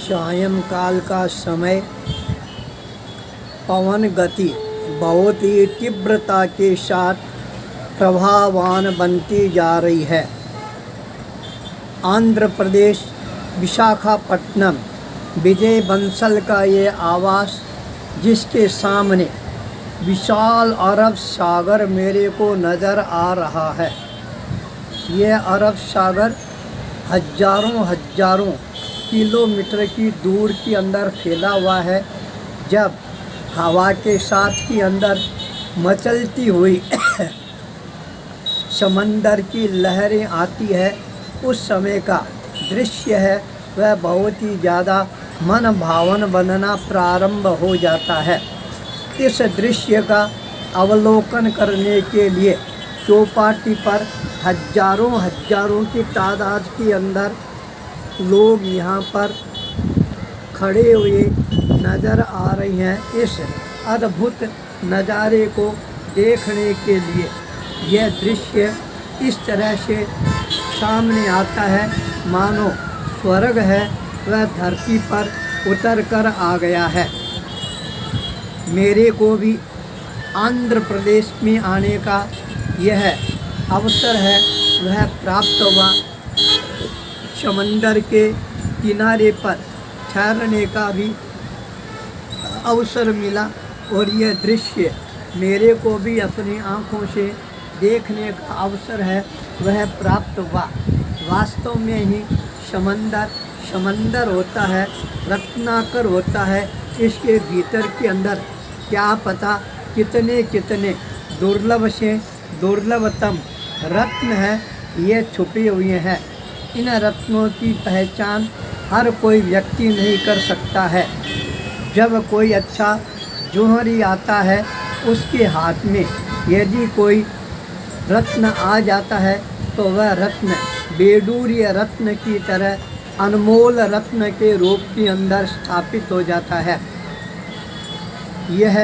सायंकाल का समय पवन गति बहुत ही तीव्रता के साथ प्रभावान बनती जा रही है। आंध्र प्रदेश विशाखापट्टनम विजय बंसल का ये आवास, जिसके सामने विशाल अरब सागर मेरे को नज़र आ रहा है। यह अरब सागर हजारों किलोमीटर की दूर के अंदर फैला हुआ है। जब हवा के साथ के अंदर मचलती हुई समंदर की लहरें आती है, उस समय का दृश्य है वह बहुत ही ज़्यादा मन भावन बनना प्रारंभ हो जाता है। इस दृश्य का अवलोकन करने के लिए चौपाटी पर हजारों की तादाद के अंदर लोग यहाँ पर खड़े हुए नज़र आ रहे हैं। इस अद्भुत नज़ारे को देखने के लिए यह दृश्य इस तरह से सामने आता है मानो स्वर्ग है वह धरती पर उतर कर आ गया है। मेरे को भी आंध्र प्रदेश में आने का यह अवसर है वह प्राप्त हुआ। समंदर के किनारे पर ठहरने का भी अवसर मिला और यह दृश्य मेरे को भी अपनी आँखों से देखने का अवसर है वह प्राप्त हुआ। वास्तव में ही समंदर होता है, रत्नाकर होता है। इसके भीतर के अंदर क्या पता कितने दुर्लभ से दुर्लभतम रत्न हैं ये छुपे हुए हैं। इन रत्नों की पहचान हर कोई व्यक्ति नहीं कर सकता है। जब कोई अच्छा जौहरी आता है, उसके हाथ में यदि कोई रत्न आ जाता है तो वह रत्न बेडूर्य रत्न की तरह अनमोल रत्न के रूप के अंदर स्थापित हो जाता है। यह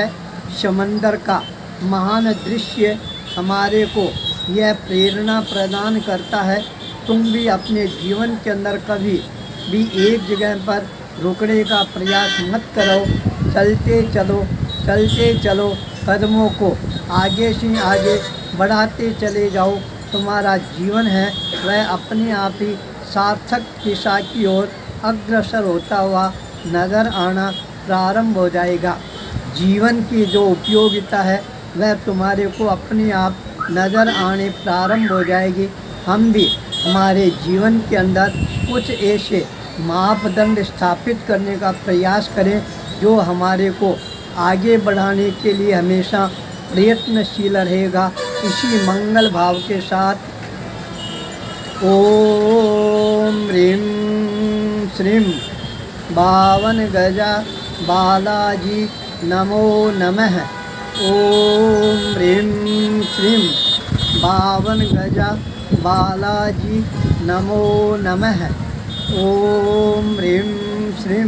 समंदर का महान दृश्य हमारे को यह प्रेरणा प्रदान करता है। तुम भी अपने जीवन के अंदर कभी भी एक जगह पर रुकने का प्रयास मत करो। चलते चलो, कदमों को आगे से आगे बढ़ाते चले जाओ। तुम्हारा जीवन है वह अपने आप ही सार्थक दिशा की ओर अग्रसर होता हुआ नज़र आना प्रारंभ हो जाएगा। जीवन की जो उपयोगिता है वह तुम्हारे को अपने आप नज़र आने प्रारंभ हो जाएगी। हम भी हमारे जीवन के अंदर कुछ ऐसे मापदंड स्थापित करने का प्रयास करें जो हमारे को आगे बढ़ाने के लिए हमेशा प्रयत्नशील रहेगा। इसी मंगल भाव के साथ ओम ह्रीं श्रीं बावन गजा बालाजी नमो नमः। ओम ह्रीं श्रीं बावन गजा बालाजी नमो नमः। ओम ह्रीं श्रीं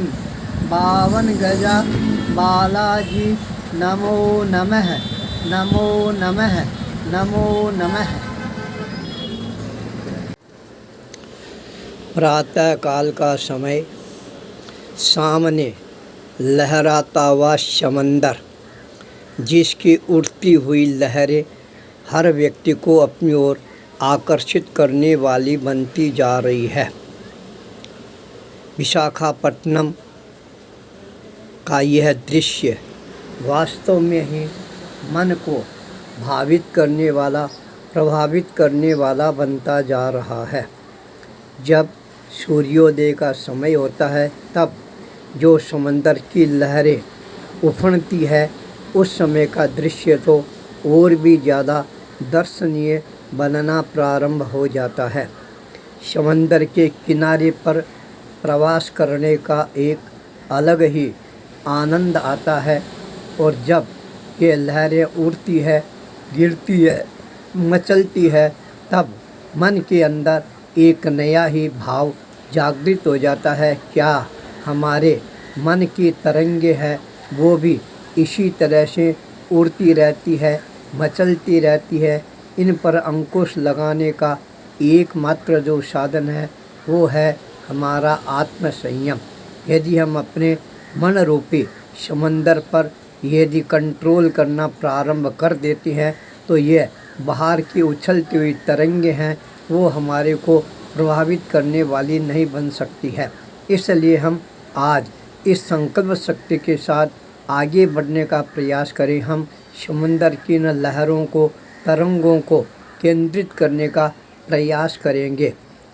बावन गजा बालाजी नमो नमः। नमो नमः, नमो नमः। प्रातः काल का समय, सामने लहराता हुआ समंदर, जिसकी उठती हुई लहरें हर व्यक्ति को अपनी ओर आकर्षित करने वाली बनती जा रही है। विशाखापट्टनम का यह दृश्य वास्तव में ही मन को भावित करने वाला, प्रभावित करने वाला बनता जा रहा है। जब सूर्योदय का समय होता है तब जो समंदर की लहरें उफड़ती है, उस समय का दृश्य तो और भी ज़्यादा दर्शनीय बनना प्रारंभ हो जाता है। समंदर के किनारे पर प्रवास करने का एक अलग ही आनंद आता है और जब ये लहरें उड़ती है, गिरती है, मचलती है, तब मन के अंदर एक नया ही भाव जागृत हो जाता है। क्या हमारे मन की तरंगे हैं वो भी इसी तरह से उड़ती रहती है, मचलती रहती है। इन पर अंकुश लगाने का एकमात्र जो साधन है वो है हमारा आत्म संयम। यदि हम अपने मन रूपी समंदर पर यदि कंट्रोल करना प्रारंभ कर देते हैं तो ये बाहर की उछलती हुई तरंगें हैं वो हमारे को प्रभावित करने वाली नहीं बन सकती है। इसलिए हम आज इस संकल्प शक्ति के साथ आगे बढ़ने का प्रयास करें। हम समुंदर की न लहरों को, तरंगों को केंद्रित करने का प्रयास करेंगे।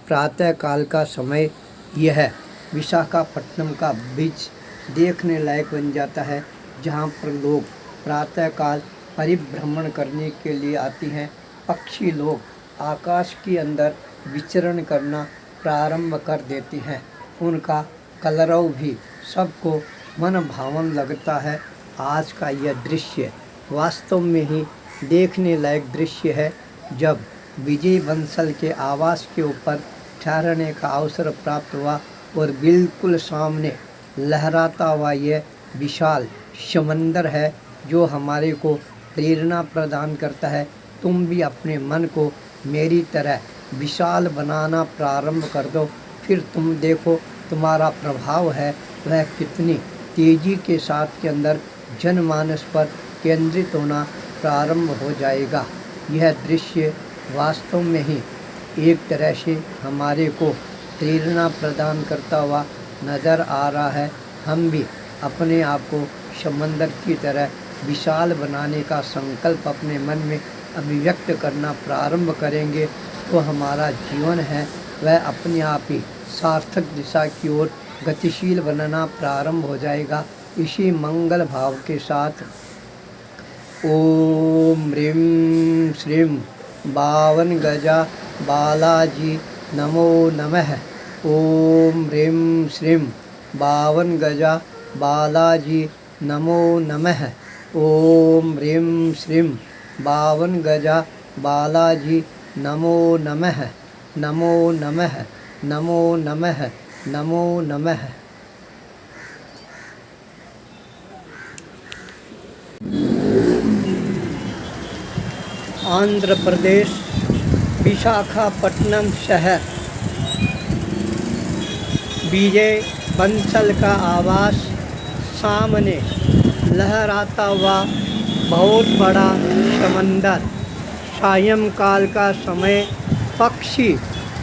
प्रातः काल का समय यह विशाखापट्टनम का बीच देखने लायक बन जाता है, जहाँ पर लोग प्रातःकाल परिभ्रमण करने के लिए आते हैं। पक्षी लोग आकाश के अंदर विचरण करना प्रारंभ कर देते हैं। उनका कलरव भी सबको मन भावन लगता है। आज का यह दृश्य वास्तव में ही देखने लायक दृश्य है। जब विजय बंसल के आवास के ऊपर ठहरने का अवसर प्राप्त हुआ और बिल्कुल सामने लहराता हुआ यह विशाल समंदर है जो हमारे को प्रेरणा प्रदान करता है। तुम भी अपने मन को मेरी तरह विशाल बनाना प्रारंभ कर दो, फिर तुम देखो तुम्हारा प्रभाव है वह कितनी तेजी के साथ के अंदर जनमानस पर केंद्रित होना प्रारंभ हो जाएगा। यह दृश्य वास्तव में ही एक तरह से हमारे को प्रेरणा प्रदान करता हुआ नज़र आ रहा है। हम भी अपने आप को समंदर की तरह विशाल बनाने का संकल्प अपने मन में अभिव्यक्त करना प्रारंभ करेंगे तो हमारा जीवन है वह अपने आप ही सार्थक दिशा की ओर गतिशील बनना प्रारंभ हो जाएगा। इसी मंगल भाव के साथ ओम ह्रीं श्रीं बावन गजा बालाजी नमो नमः। ओम ह्रीं श्रीं बावन गजा बालाजी नमो नमः। ओम ह्रीं श्रीं बावन गजा बालाजी नमो नमः। नमो नमः, नमो नमः, नमो नमः। आंध्र प्रदेश विशाखापट्टनम शहर, विजय बंसल का आवास, सामने लहराता हुआ बहुत बड़ा समंदर। सायंकाल का समय, पक्षी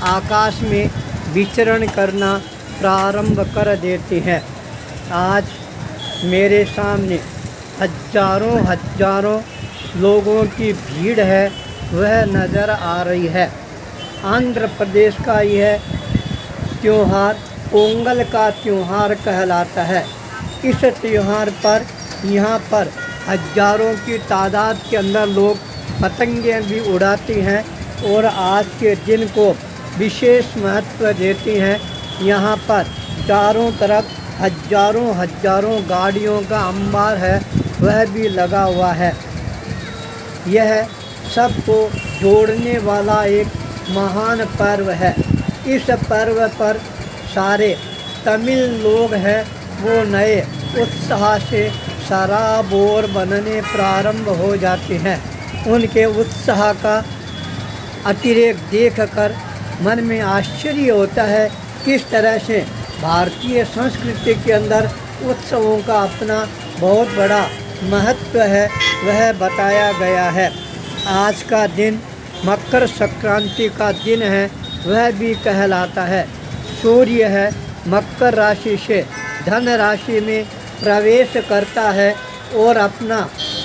आकाश में विचरण करना प्रारंभ कर देते हैं। आज मेरे सामने हजारों लोगों की भीड़ है वह नज़र आ रही है। आंध्र प्रदेश का यह त्योहार पोंगल का त्योहार कहलाता है। इस त्योहार पर यहाँ पर हजारों की तादाद के अंदर लोग पतंगें भी उड़ाती हैं और आज के दिन को विशेष महत्व देती हैं। यहाँ पर चारों तरफ हजारों गाड़ियों का अंबार है वह भी लगा हुआ है। यह सबको जोड़ने वाला एक महान पर्व है। इस पर्व पर सारे तमिल लोग हैं वो नए उत्साह से सराबोर बनने प्रारंभ हो जाते हैं। उनके उत्साह का अतिरेक देखकर मन में आश्चर्य होता है किस तरह से भारतीय संस्कृति के अंदर उत्सवों का अपना बहुत बड़ा महत्व है वह बताया गया है। आज का दिन मकर संक्रांति का दिन है वह भी कहलाता है। सूर्य है मकर राशि से धन राशि में प्रवेश करता है और अपना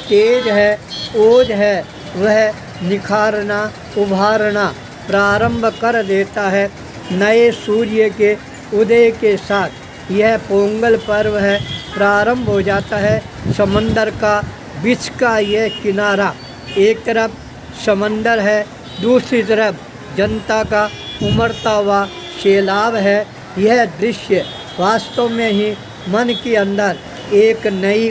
तेज है, ओज है वह निखारना उभारना प्रारंभ कर देता है। नए सूर्य के उदय के साथ यह पोंगल पर्व है प्रारंभ हो जाता है। समंदर का बीच का यह किनारा, एक तरफ समंदर है दूसरी तरफ जनता का उमड़ता हुआ सैलाब है। यह दृश्य वास्तव में ही मन के अंदर एक नई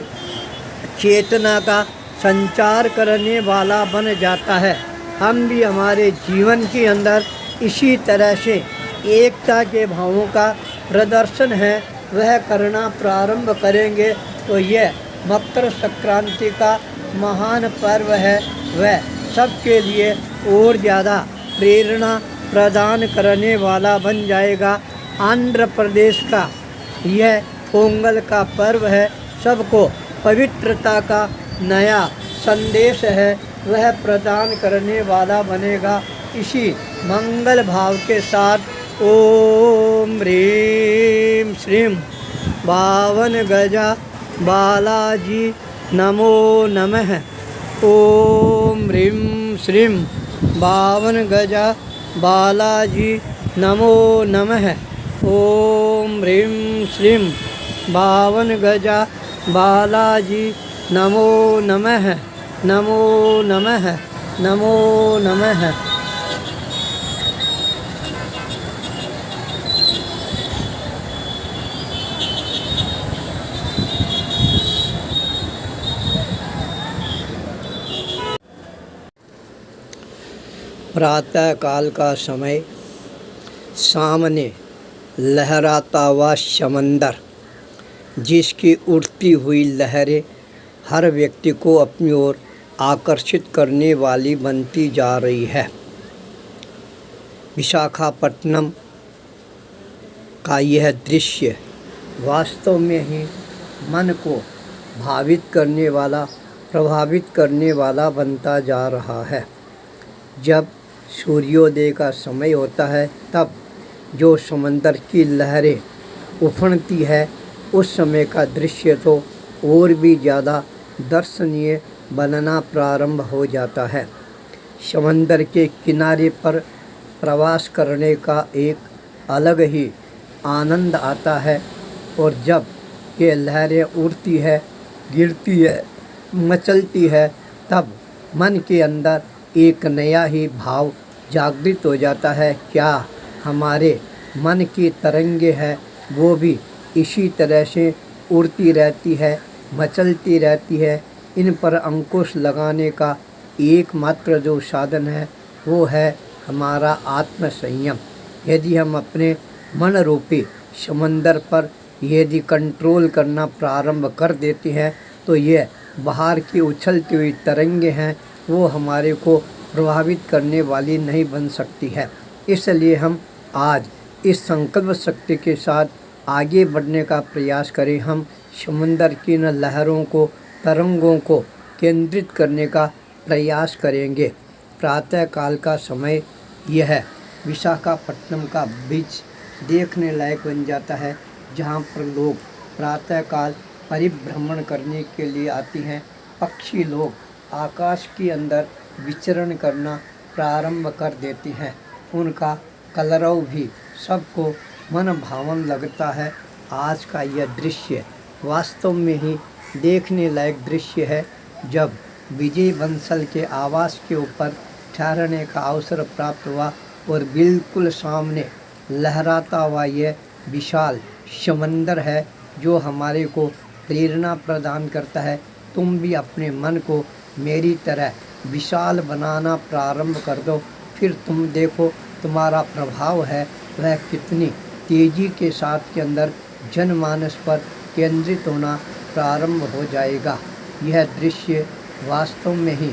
चेतना का संचार करने वाला बन जाता है। हम भी हमारे जीवन के अंदर इसी तरह से एकता के भावों का प्रदर्शन है वह करना प्रारंभ करेंगे तो यह मकर संक्रांति का महान पर्व है वह सबके लिए और ज़्यादा प्रेरणा प्रदान करने वाला बन जाएगा। आंध्र प्रदेश का यह पोंगल का पर्व है, सबको पवित्रता का नया संदेश है, वह प्रदान करने वाला बनेगा। इसी मंगल भाव के साथ ओम ह्रीं श्रीं बावन गजा बालाजी नमो नमः। ओम ह्रीं श्रीं बावन गजा बालाजी नमो नमः। ओम ह्रीं श्रीं बावन गजा बालाजी नमो नमः। नमो नमः। नमो नमः। प्रातः काल का समय, सामने लहराता हुआ समंदर, जिसकी उठती हुई लहरें हर व्यक्ति को अपनी ओर आकर्षित करने वाली बनती जा रही है। विशाखापट्टनम का यह दृश्य वास्तव में ही मन को भावित करने वाला, प्रभावित करने वाला बनता जा रहा है। जब सूर्योदय का समय होता है, तब जो समंदर की लहरें उफड़ती है, उस समय का दृश्य तो और भी ज़्यादा दर्शनीय बनना प्रारंभ हो जाता है। समंदर के किनारे पर प्रवास करने का एक अलग ही आनंद आता है, और जब ये लहरें उड़ती है, गिरती है, मचलती है, तब मन के अंदर एक नया ही भाव जागृत हो जाता है। क्या हमारे मन की तरंगे हैं, वो भी इसी तरह से उड़ती रहती है, मचलती रहती है। इन पर अंकुश लगाने का एकमात्र जो साधन है, वो है हमारा आत्म संयम। यदि हम अपने मन रूपी समंदर पर यदि कंट्रोल करना प्रारंभ कर देते हैं, तो ये बाहर की उछलती हुई तरंगे हैं, वो हमारे को प्रभावित करने वाली नहीं बन सकती है। इसलिए हम आज इस संकल्प शक्ति के साथ आगे बढ़ने का प्रयास करें। हम समुद्र की न लहरों को, तरंगों को केंद्रित करने का प्रयास करेंगे। प्रातः काल का समय यह विशाखापट्टनम का बीच देखने लायक बन जाता है, जहाँ पर लोग प्रातःकाल परिभ्रमण करने के लिए आते हैं। पक्षी लोग आकाश के अंदर विचरण करना प्रारंभ कर देते हैं। उनका कलरव भी सबको मन भावन लगता है। आज का यह दृश्य वास्तव में ही देखने लायक दृश्य है। जब विजय बंसल के आवास के ऊपर ठहरने का अवसर प्राप्त हुआ और बिल्कुल सामने लहराता हुआ यह विशाल समंदर है, जो हमारे को प्रेरणा प्रदान करता है। तुम भी अपने मन को मेरी तरह विशाल बनाना प्रारंभ कर दो, फिर तुम देखो तुम्हारा प्रभाव है वह कितनी तेज़ी के साथ के अंदर जनमानस पर केंद्रित होना प्रारंभ हो जाएगा। यह दृश्य वास्तव में ही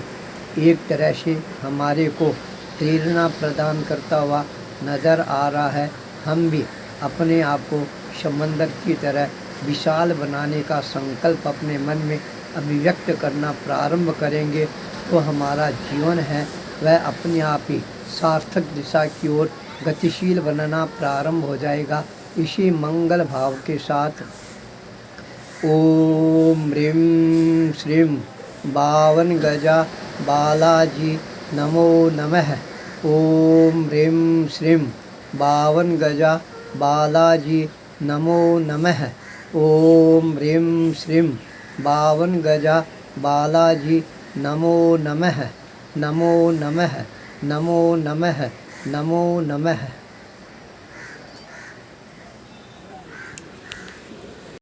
एक तरह से हमारे को प्रेरणा प्रदान करता हुआ नज़र आ रहा है। हम भी अपने आप को समंदर की तरह विशाल बनाने का संकल्प अपने मन में अभिव्यक्त करना प्रारंभ करेंगे, तो हमारा जीवन है वह अपने आप ही सार्थक दिशा की ओर गतिशील बनना प्रारंभ हो जाएगा। इसी मंगल भाव के साथ ओम ह्रीं श्रीं बावन गजा बालाजी नमो नमः। ओम ह्रीं श्रीं बावन गजा बालाजी नमो नमः। ओम ह्रीं श्रीं बावन गजा बालाजी नमो नमः। नमो नमः। नमो नमः। नमो नमः।